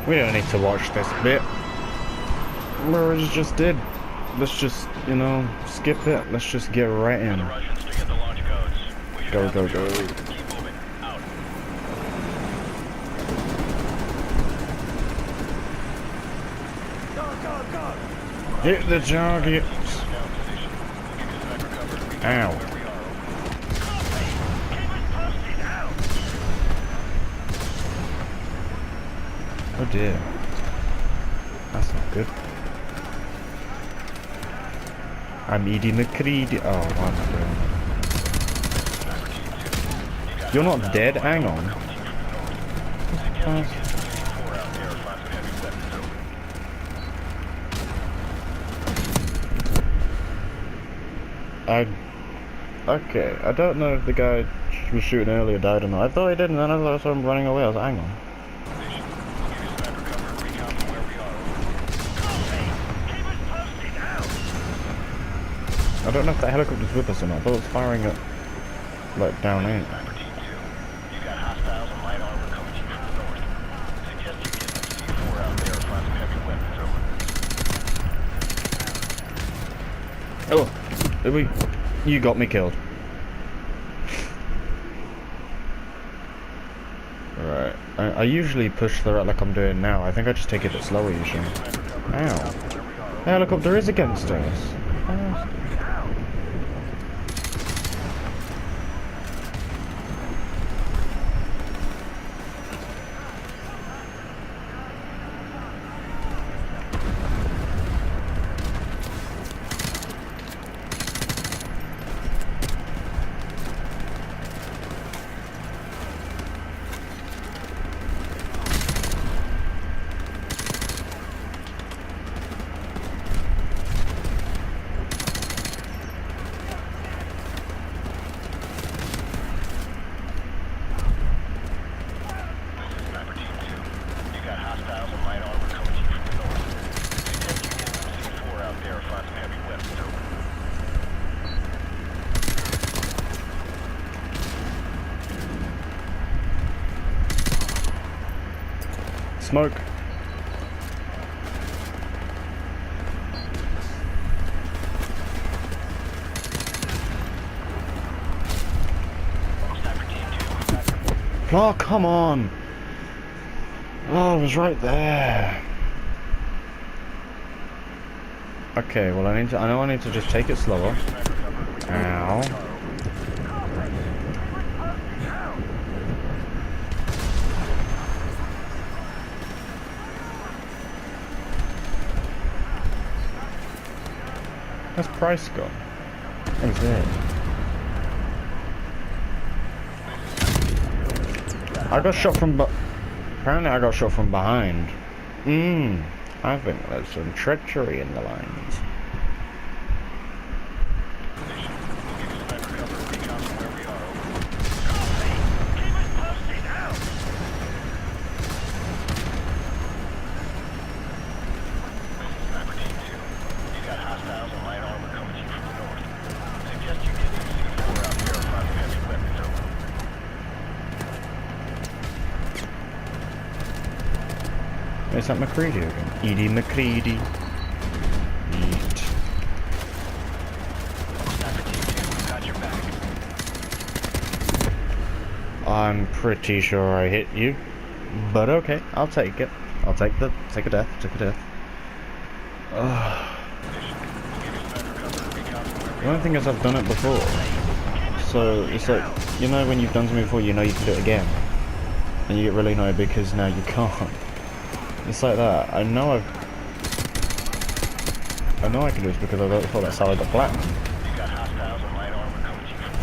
We don't need to watch this bit. We just did. Let's just, you know, skip it. Let's just get right in. Go, go, go. Hit the targets. Ow. Oh dear. That's not good. I'm eating the creed. Oh, what am I doing? You're not dead? Hang on. Okay, I don't know if the guy who was shooting earlier died or not. I thought he did, and then I saw him running away. I was like, hang on. I don't know if that helicopter's with us or not. I thought it was firing at, like, down in. Oh, you got me killed. Right. I usually push the right like I'm doing now. I think I just take it a bit slower usually. Ow. The helicopter is against us. Oh. Smoke. Oh, come on. Oh, it was right there. Okay, well I know I need to just take it slower. Ow. Where's Price gone? He's there. I got shot from apparently I got shot from behind. I think there's some treachery in the lines. Is that McCready again? Edie McCready. Eat. I'm pretty sure I hit you, but okay, I'll take it. I'll take a death. Take a death. The only thing is I've done it before, so it's like, you know when you've done something before, you know you can do it again, and you get really annoyed because now you can't. It's like that. I know I can do this because I thought that's how I got platinum.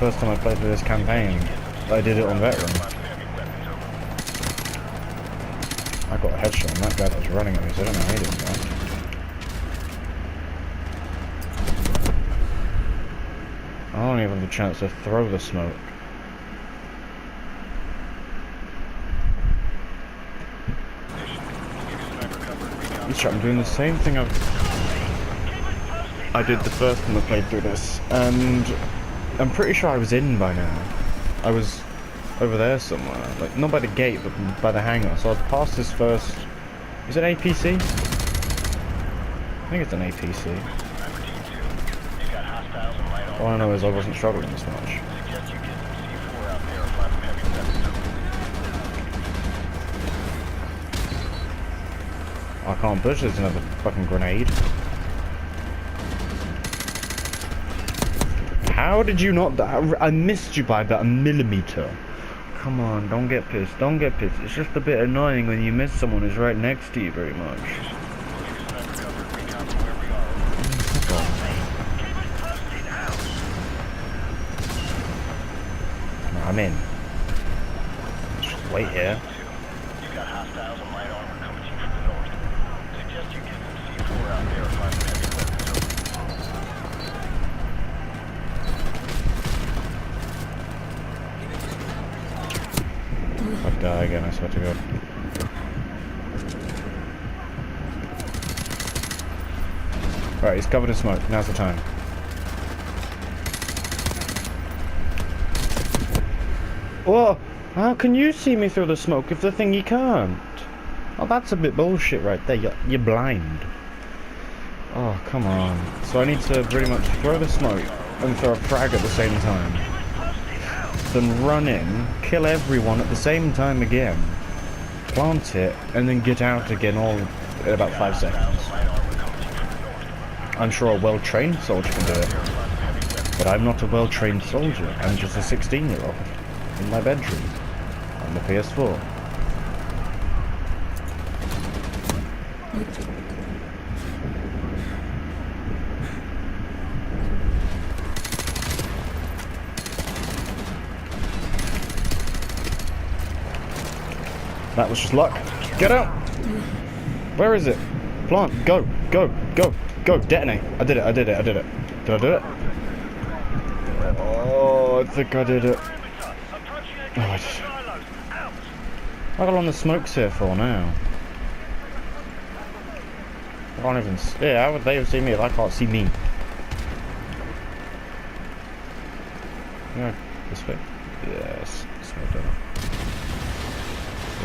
First time I played through this campaign, I did it on veteran. I got a headshot on that guy that was running at me, so I don't know how he did that. I don't even have the chance to throw the smoke. I'm doing the same thing I did the first time I played through this, and I'm pretty sure I was in by now. I was over there somewhere, like not by the gate but by the hangar, so I've passed this first Is it APC? I think it's an APC. All I know is I wasn't struggling as much. I can't push, there's another fucking grenade. How did you not die? I missed you by about a millimeter. Come on, don't get pissed, don't get pissed. It's just a bit annoying when you miss someone who's right next to you very much. No, I'm in. Let's just wait here. I'd die again, I swear to God. Right, he's covered in smoke. Now's the time. Whoa! How can you see me through the smoke if the thing you can't? Oh, that's a bit bullshit right there. You're blind. Oh, come on. So I need to pretty much throw the smoke and throw a frag at the same time. Then run in, kill everyone at the same time again, plant it, and then get out again all in about 5 seconds. I'm sure a well-trained soldier can do it, but I'm not a well-trained soldier. I'm just a 16-year-old in my bedroom on the PS4. That was just luck. Get out! Where is it? Plant. Go. Go. Go. Go. Detonate. I did it. I did it. I did it. Did I do it? Oh, I think I did it. Oh, I got on the smokes here for now. I can't even see. Yeah, how would they see me if I can't see me? Yeah, this way. Yes. Smoke down.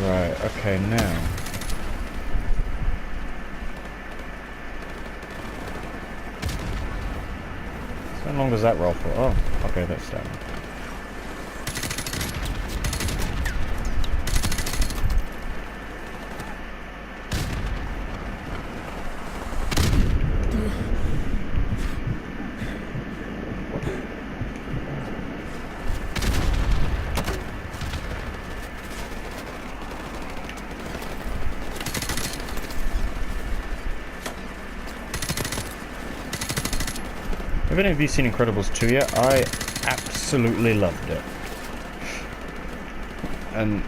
Right, okay, now. So how long does that roll for? Oh, okay, that's down. Have any of you seen Incredibles 2 yet? I absolutely loved it. And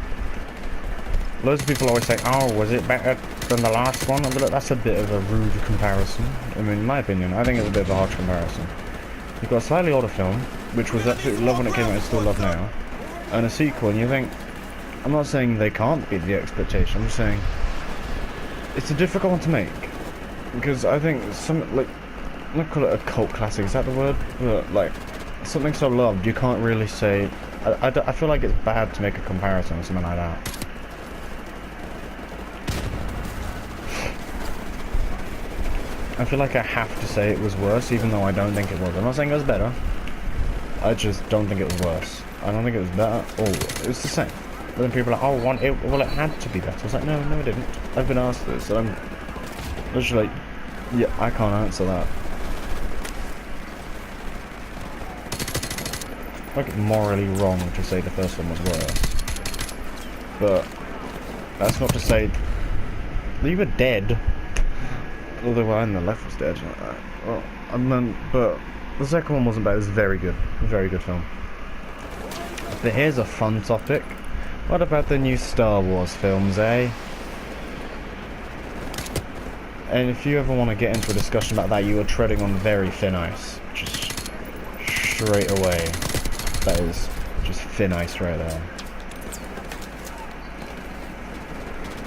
loads of people always say, oh, was it better than the last one? But that's a bit of a rude comparison. I mean, in my opinion, I think it's a bit of a harsh comparison. You've got a slightly older film, which was absolutely love when it came out and still love now, and a sequel, and you think, I'm not saying they can't beat the expectation, I'm just saying it's a difficult one to make. Because I think some, like, I'm not call it a cult classic, is that the word? But, like, something so loved, you can't really say... I feel like it's bad to make a comparison or something like that. I feel like I have to say it was worse, even though I don't think it was. I'm not saying it was better. I just don't think it was worse. I don't think it was better. Oh, it was the same. But then people are like, oh, well, it had to be better. I was like, no, it didn't. I've been asked this, and I'm literally like, yeah, I can't answer that. I think it's morally wrong to say the first one was worse. But that's not to say you were dead. Although one on the left was dead. Well, but the second one wasn't bad. It was very good. Very good film. But here's a fun topic. What about the new Star Wars films, eh? And if you ever want to get into a discussion about that, you are treading on very thin ice. Just straight away. That is just thin ice right there.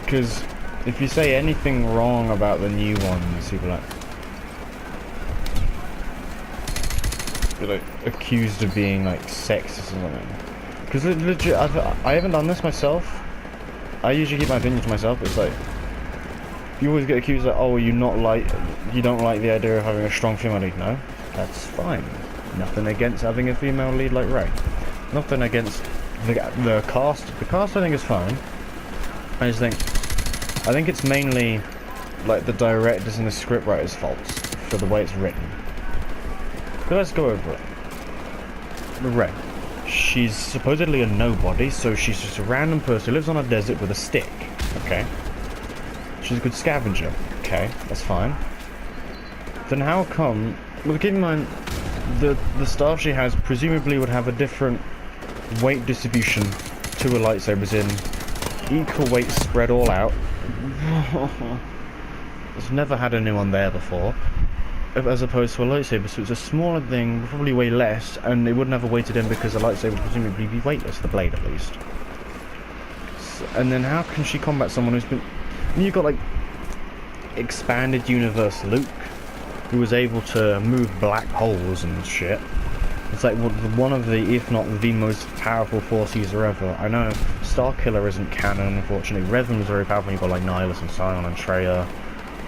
Because if you say anything wrong about the new ones, people are like accused of being like sexist or something. Because legit, I haven't done this myself. I usually keep my opinion to myself. It's like, You always get accused of, oh, you don't like the idea of having a strong female lead. No, that's fine. Nothing against having a female lead like Rey. Nothing against the cast. The cast I think is fine. I think it's mainly like the directors and the scriptwriters' faults for the way it's written. But let's go over it. Rey. She's supposedly a nobody, so she's just a random person who lives on a desert with a stick. Okay. She's a good scavenger. Okay, that's fine. Then how come... Well, keep in mind, the staff she has presumably would have a different weight distribution to her lightsabers in equal weight spread all out. It's never had anyone there before. As opposed to a lightsaber, so it's a smaller thing, probably weigh less, and it wouldn't have a weighted in because the lightsaber would presumably be weightless, the blade at least. So, and then how can she combat someone who's been... You've got like expanded universe Luke, who was able to move black holes and shit. It's like one of the, if not the most powerful Force user ever. I know Starkiller isn't canon, unfortunately. Revan was very powerful. You've got like Nihilus and Sion and Traya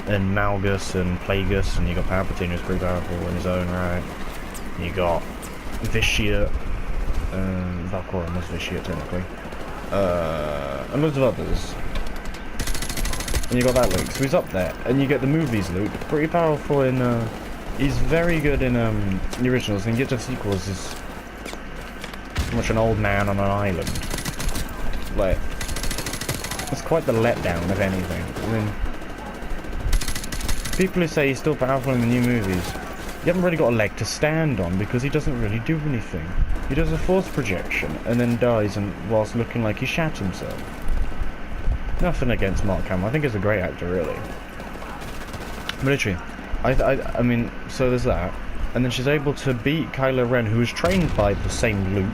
and Malgus and Plagueis, and you got Palpatine, who's pretty powerful in his own right. You got Vitiate, Valkorum was Vitiate technically, and loads of others. And you got that Luke, so he's up there. And you get the movies Luke, pretty powerful in, he's very good in the originals, and you get to the sequels, is pretty much an old man on an island. Like, it's quite the letdown, if anything. I mean, people who say he's still powerful in the new movies, you haven't really got a leg to stand on because he doesn't really do anything. He does a force projection and then dies whilst looking like he shat himself. Nothing against Mark Hamill, I think he's a great actor, really. But literally, I mean, so there's that. And then she's able to beat Kylo Ren, who was trained by the same Luke,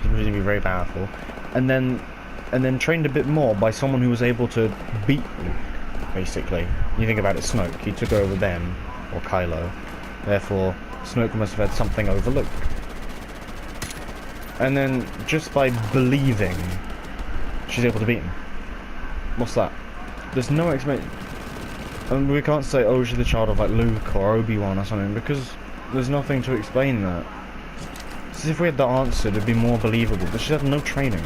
who's going to be very powerful, and then trained a bit more by someone who was able to beat Luke. Basically, you think about it, Snoke, he took over Ben, or Kylo, therefore Snoke must have had something over Luke. And then, just by believing, she's able to beat him. What's that? There's no explanation. And we can't say, oh, she's the child of like Luke or Obi-Wan or something, because there's nothing to explain that. It's as if we had the answer, it'd be more believable, but she had no training.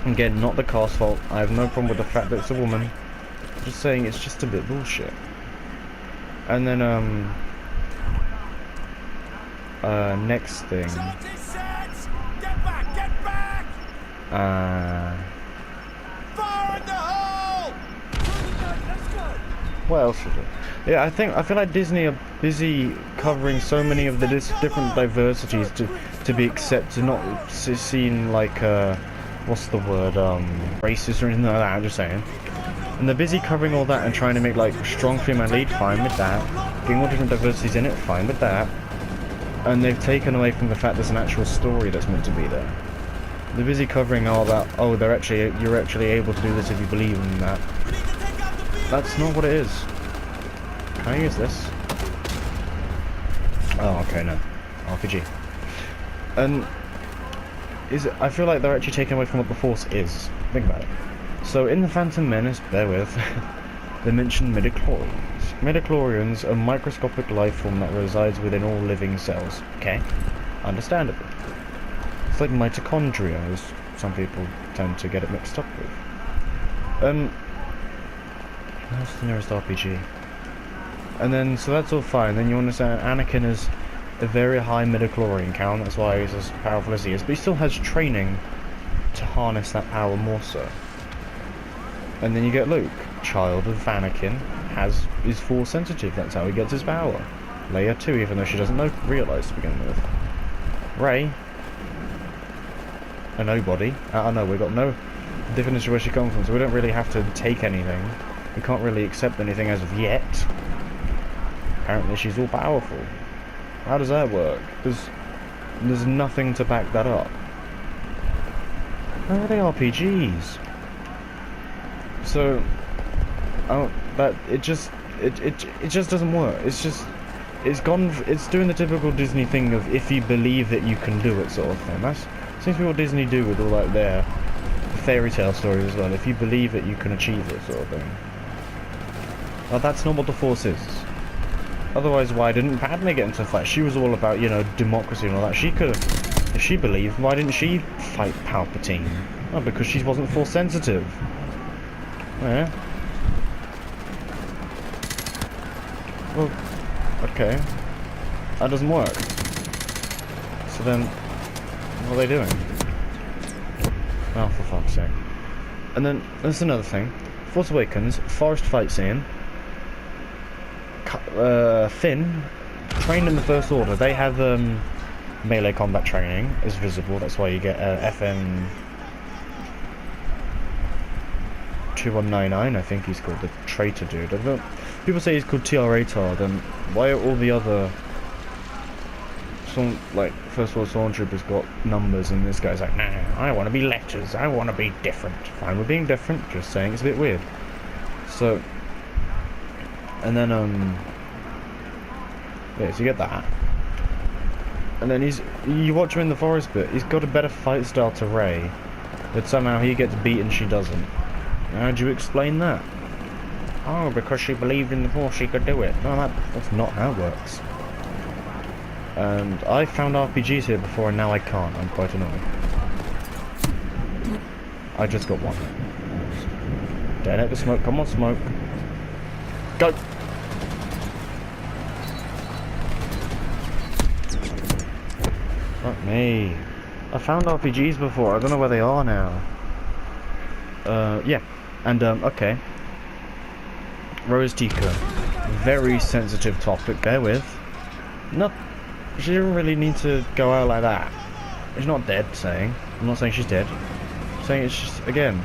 Again, not the cast fault. I have no problem with the fact that it's a woman. I'm just saying it's just a bit bullshit. And then, next thing. Get back! Fire in the hole! Let's go! What else is it? Yeah, I feel like Disney are busy covering so many of the different diversities to be accepted, not seen like, what's the word, racist or anything like that, I'm just saying. And they're busy covering all that and trying to make, like, strong female lead, fine with that. Getting all different diversities in it, fine with that. And they've taken away from the fact there's an actual story that's meant to be there. They're busy covering all that, oh, you're actually able to do this if you believe in that. That's not what it is. Can I use this? Oh, okay, no. RPG. And... I feel like they're actually taking away from what the Force is. Think about it. So in the Phantom Menace, bear with, they mention midichlorians. Midichlorians are a microscopic life form that resides within all living cells. Okay, understandable. It's like mitochondria, as some people tend to get it mixed up with. What's the nearest RPG? And then, so that's all fine. Then you understand Anakin is a very high midichlorian count, that's why he's as powerful as he is, but he still has training to harness that power more so. And then you get Luke, child of Anakin, is force sensitive, that's how he gets his power. Leia too, even though she doesn't realise to begin with. Rey, a nobody. I know, we've got no definition of where she comes from, so we don't really have to take anything. We can't really accept anything as of yet. Apparently she's all powerful. How does that work? There's nothing to back that up. How are they RPGs? So, it just doesn't work. It's doing the typical Disney thing of if you believe that you can do it sort of thing. That seems to be what Disney do with all like their fairy tale stories as well. If you believe it, you can achieve it, sort of thing. Well, that's not what the Force is. Otherwise, why didn't Padme get into a fight? She was all about, you know, democracy and all that. She could have, if she believed, why didn't she fight Palpatine? Oh, because she wasn't Force sensitive. Yeah. Well, okay. That doesn't work. So then, what are they doing? Oh, for fuck's sake. And then, there's another thing. Force Awakens, forest fight scene. Finn, trained in the First Order. They have melee combat training is visible. That's why you get FN 2199, I think he's called, the traitor dude. I don't, people say he's called TR-ATAR, then why are all the other like First World Stormtroopers got numbers and this guy's like, nah, I want to be letters, I want to be different. Fine with being different, just saying it's a bit weird. So, and then yeah, so you get that. And then you watch him in the forest bit, he's got a better fight style to Rey, but somehow he gets beat and she doesn't. How do you explain that? Oh, because she believed in the Force, she could do it. No, that's not how it works. And I found RPGs here before and now I can't. I'm quite annoyed. I just got one. Detonate the smoke. Come on, smoke. Go! Fuck me. I found RPGs before. I don't know where they are now. Yeah. And, okay. Rose Tico. Very sensitive topic. Bear with. No. She didn't really need to go out like that. She's not dead, saying. I'm not saying she's dead. I'm saying it's just, again,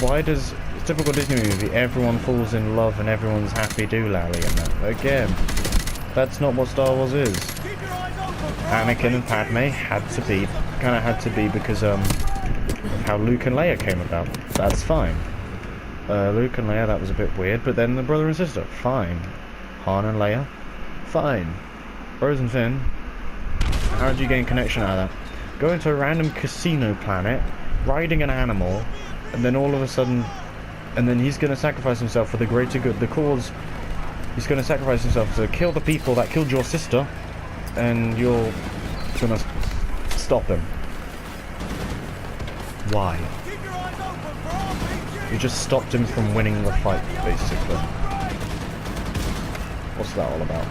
why does, it's a typical Disney movie, everyone falls in love and everyone's happy-do-lally and that. Again, that's not what Star Wars is. Anakin and Padme had to be, kind of had to be because, of how Luke and Leia came about. That's fine. Luke and Leia, that was a bit weird, but then the brother and sister, fine. Han and Leia, fine. Rose and Finn, how did you gain connection out of that? Going to a random casino planet, riding an animal, and then all of a sudden, and then he's going to sacrifice himself for the greater good, the cause. He's going to sacrifice himself to kill the people that killed your sister, and you're going to stop him. Why? You just stopped him from winning the fight, basically. What's that all about?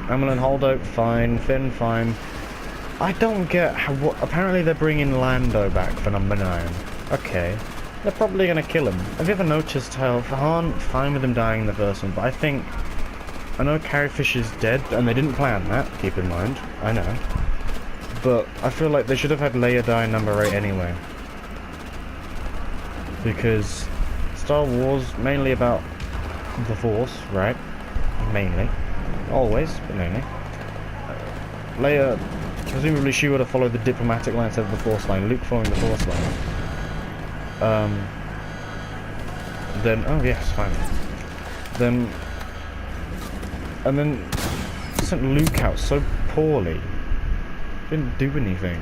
Amelin Holdo, fine. Finn, fine. I don't get how, apparently they're bringing Lando back for number 9. Okay. They're probably gonna kill him. Have you ever noticed how Han, fine with him dying in the first one, but I know Carrie Fisher's dead, and they didn't plan that, keep in mind. I know. But I feel like they should have had Leia die in number 8 anyway. Because Star Wars, mainly about the Force, right? Mainly. Always, but mainly. Leia, presumably she would have followed the diplomatic line instead of the Force line. Luke following the Force line. Then, oh yes, fine. Then, and then sent Luke out so poorly. Didn't do anything.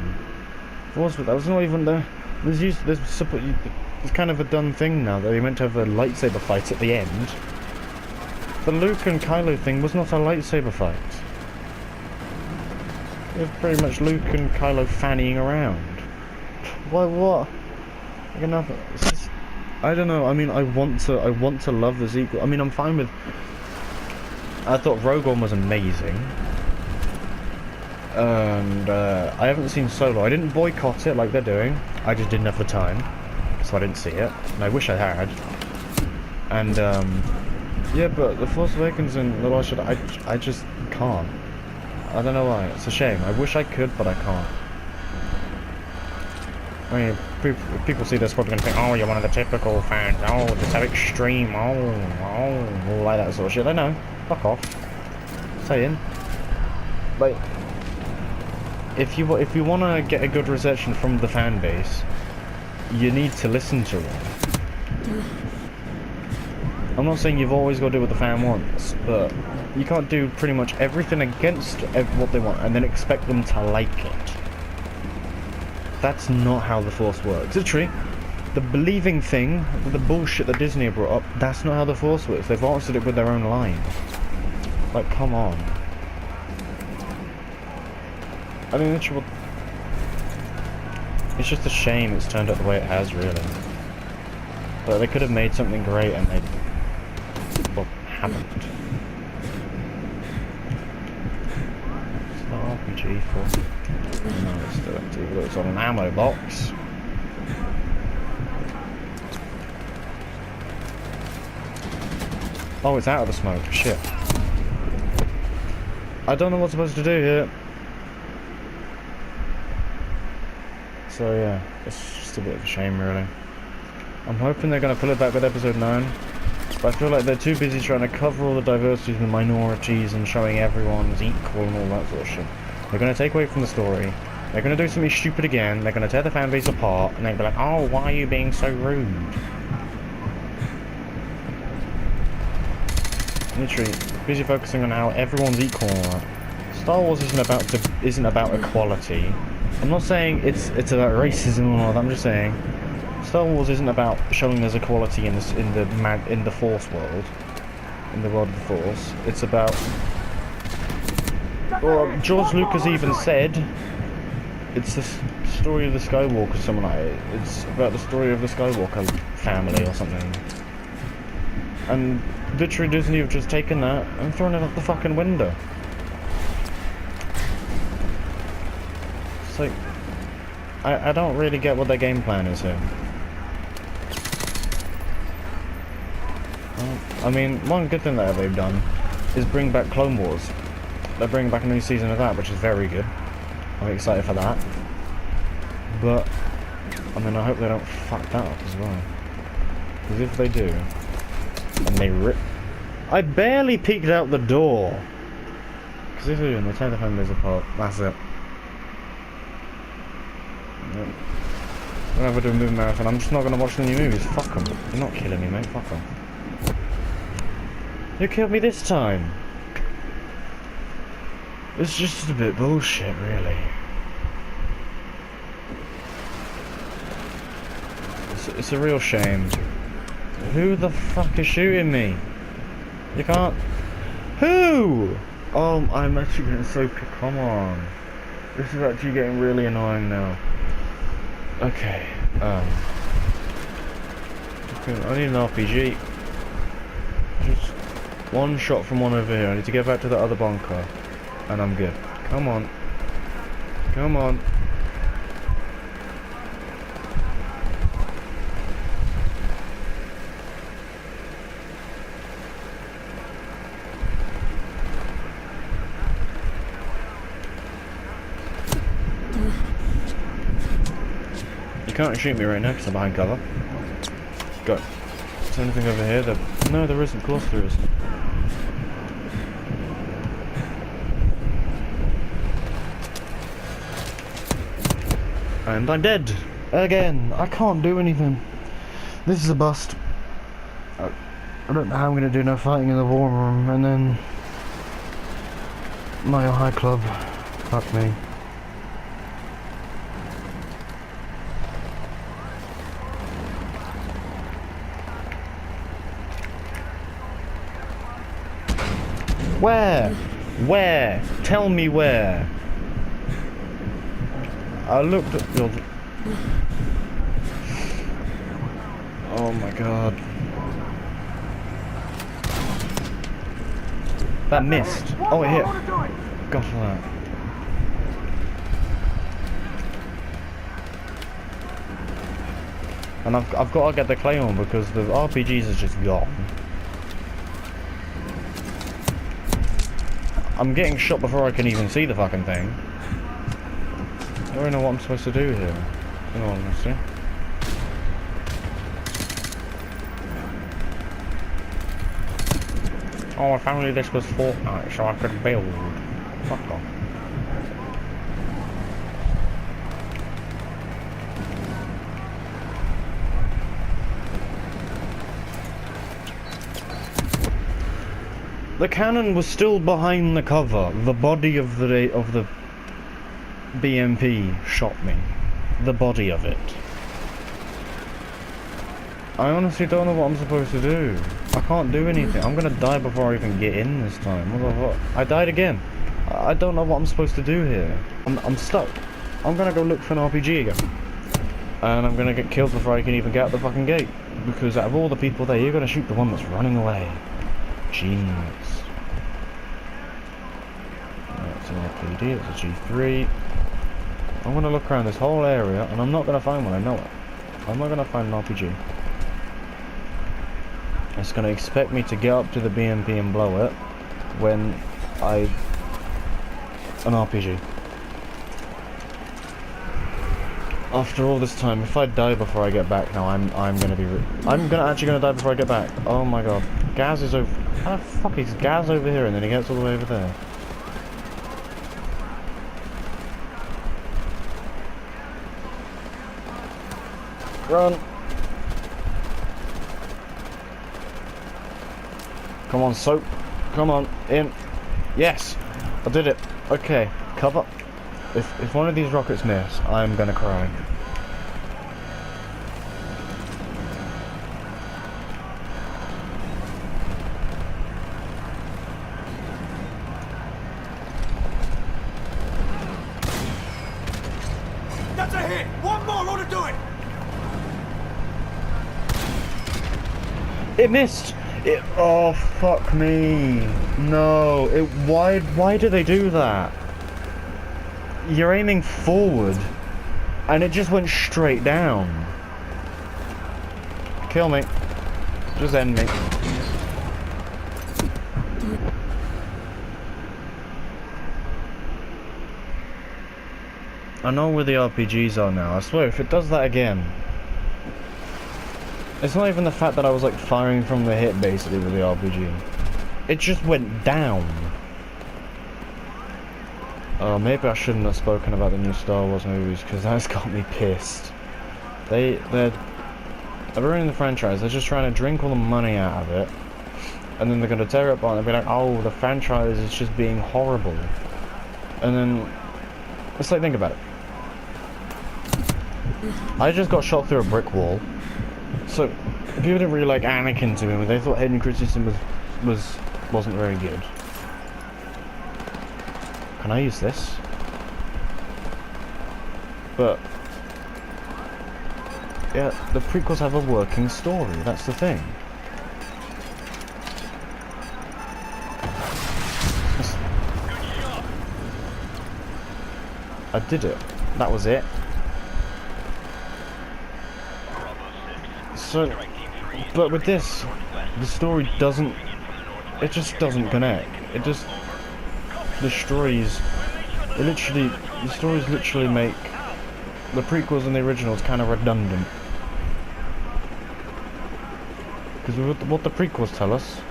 Force, that was not even the. It's kind of a done thing now that they meant to have a lightsaber fight at the end. The Luke and Kylo thing was not a lightsaber fight. It was pretty much Luke and Kylo fannying around. What? Enough. It's just, I don't know. I mean, I want to love the sequel. I mean, I'm fine with. I thought Rogue One was amazing. And I haven't seen Solo. I didn't boycott it like they're doing. I just didn't have the time, so I didn't see it. And I wish I had. And yeah, but The Force Awakens and The Last Jedi, I just can't. I don't know why. It's a shame. I wish I could, but I can't. I mean, people see this, probably going to think, oh, you're one of the typical fans. Oh, just so extreme. Oh, like that sort of shit. I know. Fuck off. Saying. Like, if you want to get a good reception from the fan base, you need to listen to them. I'm not saying you've always got to do what the fan wants, but You can't do pretty much everything against what they want and then expect them to like it. That's not how the Force works. Literally, the believing thing, the bullshit that Disney brought up, that's not how the Force works. They've answered it with their own line. Like, come on. I mean, literally, it's just a shame it's turned out the way it has, really. But they could have made something great and they, well, haven't. It's not RPG for. No, it's still empty. Look, it's on an ammo box. Oh, it's out of the smoke. Shit. I don't know what I'm supposed to do here. So yeah, it's just a bit of a shame, really. I'm hoping they're going to pull it back with episode 9. But I feel like they're too busy trying to cover all the diversities and minorities and showing everyone's equal and all that sort of shit. They're going to take away from the story. They're going to do something stupid again. They're going to tear the fan base apart. And they're going to be like, oh, why are you being so rude? Literally, busy focusing on how everyone's equal and all that. Star Wars isn't about equality. I'm not saying it's about racism and all that. I'm just saying Star Wars isn't about showing there's equality in the Force world, in the world of the Force. It's about, well, George Lucas even said it's the story of the Skywalker, something like it. It's about the story of the Skywalker family or something. And literally Disney have just taken that and thrown it out the fucking window. It's like, I don't really get what their game plan is here. I mean, one good thing that they've done is bring back Clone Wars. They're bringing back a new season of that, which is very good. I'm excited for that. But, I mean, I hope they don't fuck that up as well. Because if they do, and they rip... I barely peeked out the door! Because if they do, and they tear the fan base apart, that's it. Yep. I'm gonna have to do a movie marathon. I'm just not gonna watch the new movies. Fuck them. You're not killing me, mate. Fuck them. You killed me this time. It's just a bit bullshit, really. It's a real shame. Who the fuck is shooting me? You can't... Who? Oh, I'm actually getting so... Come on. This is actually getting really annoying now. Okay, I need an RPG. Just one shot from one over here. I need to get back to the other bunker. And I'm good. Come on. Come on. You can't shoot me right now because I'm behind cover. Go. Is there anything over here? No, there isn't. Of course there isn't. And I'm dead! Again! I can't do anything. This is a bust. I don't know how I'm going to do no fighting in the war room, and then... Mile High Club. Fuck me. Where? Where? Tell me where. I looked at your... Oh my god. That missed. Oh, it hit. God for that. And I've got to get the clay on because the RPGs are just gone. I'm getting shot before I can even see the fucking thing. I don't know what I'm supposed to do here, in all honesty. Oh, if only this was Fortnite so I could build. Fuck off. The cannon was still behind the cover. The body of the BMP shot me. The body of it. I honestly don't know what I'm supposed to do. I can't do anything. I'm gonna die before I even get in this time. What? I died again. I don't know what I'm supposed to do here. I'm stuck. I'm gonna go look for an RPG again. And I'm gonna get killed before I can even get out the fucking gate. Because out of all the people there, you're gonna shoot the one that's running away. Genius. That's an RPG, it's a G3. I'm gonna look around this whole area, and I'm not gonna find one, I know it. I'm not gonna find an RPG. It's gonna expect me to get up to the BMP and blow it when an RPG. After all this time, if I die before I get back now, I'm actually gonna die before I get back. Oh my god. Gaz is over. How the fuck is Gaz over here and then he gets all the way over there? Run! Come on, soap. Come on, in. Yes! I did it. Okay, cover. If one of these rockets miss, I'm gonna cry. That's a hit! One more ought to do it! It missed! Oh, fuck me. No, why do they do that? You're aiming forward, and it just went straight down. Kill me. Just end me. I know where the RPGs are now. I swear, if it does that again... It's not even the fact that I was like firing from the hip basically with the RPG. It just went down. Oh, maybe I shouldn't have spoken about the new Star Wars movies because that's got me pissed. They're ruining the franchise. They're just trying to drink all the money out of it, and then they're gonna tear it apart and they'll be like, "Oh, the franchise is just being horrible." And then it's like, think about it. I just got shot through a brick wall. So people didn't really like Anakin to me. They thought Hayden Christensen wasn't very good. Can I use this? But yeah, the prequels have a working story. That's the thing. I did it. That was it. So, but with this, the story doesn't. It just doesn't connect. It just destroys. It literally, the stories literally make the prequels and the originals kind of redundant. Because what the prequels tell us,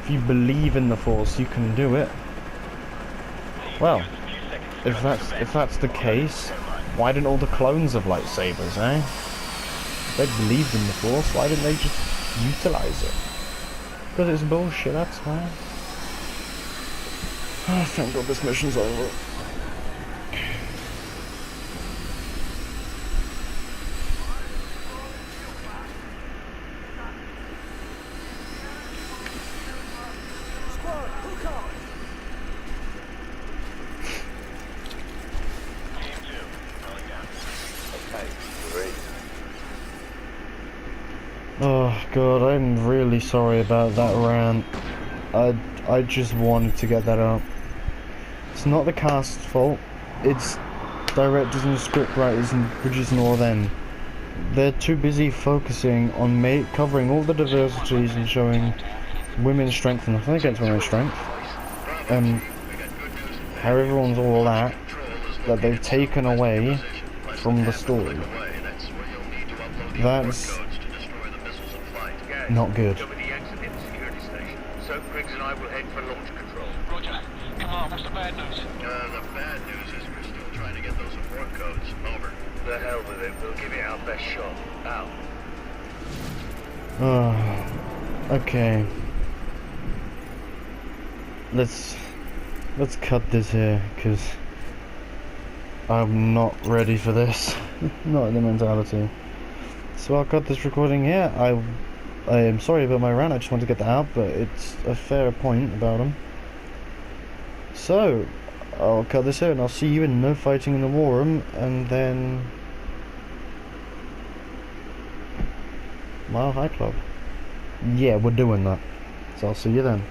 if you believe in the Force, you can do it. Well, if that's the case, why didn't all the clones have lightsabers, eh? If they believed in the Force, why didn't they just utilize it? Because it's bullshit, that's why. Oh, thank God this mission's over. Squad, hook up! Oh God, I'm really sorry about that rant. I just wanted to get that out. It's not the cast's fault. It's directors and scriptwriters and producers and all them. They're too busy focusing on covering all the diversities and showing women's strength and nothing against women's strength. And how everyone's all that they've taken away from the story. That's not good. So Griggs and I will head for launch control. Roger. Come on, what's the bad news? The bad news is we're still trying to get those abort codes. Over. The hell with it. We'll give it our best shot. Out. Okay. let's cut this here, because I'm not ready for this. Not in the mentality. So I'll cut this recording here. I am sorry about my rant, I just want to get that out, but it's a fair point about him. So, I'll cut this here and I'll see you in No Fighting in the War Room, and then Mile High Club. Yeah, we're doing that. So I'll see you then.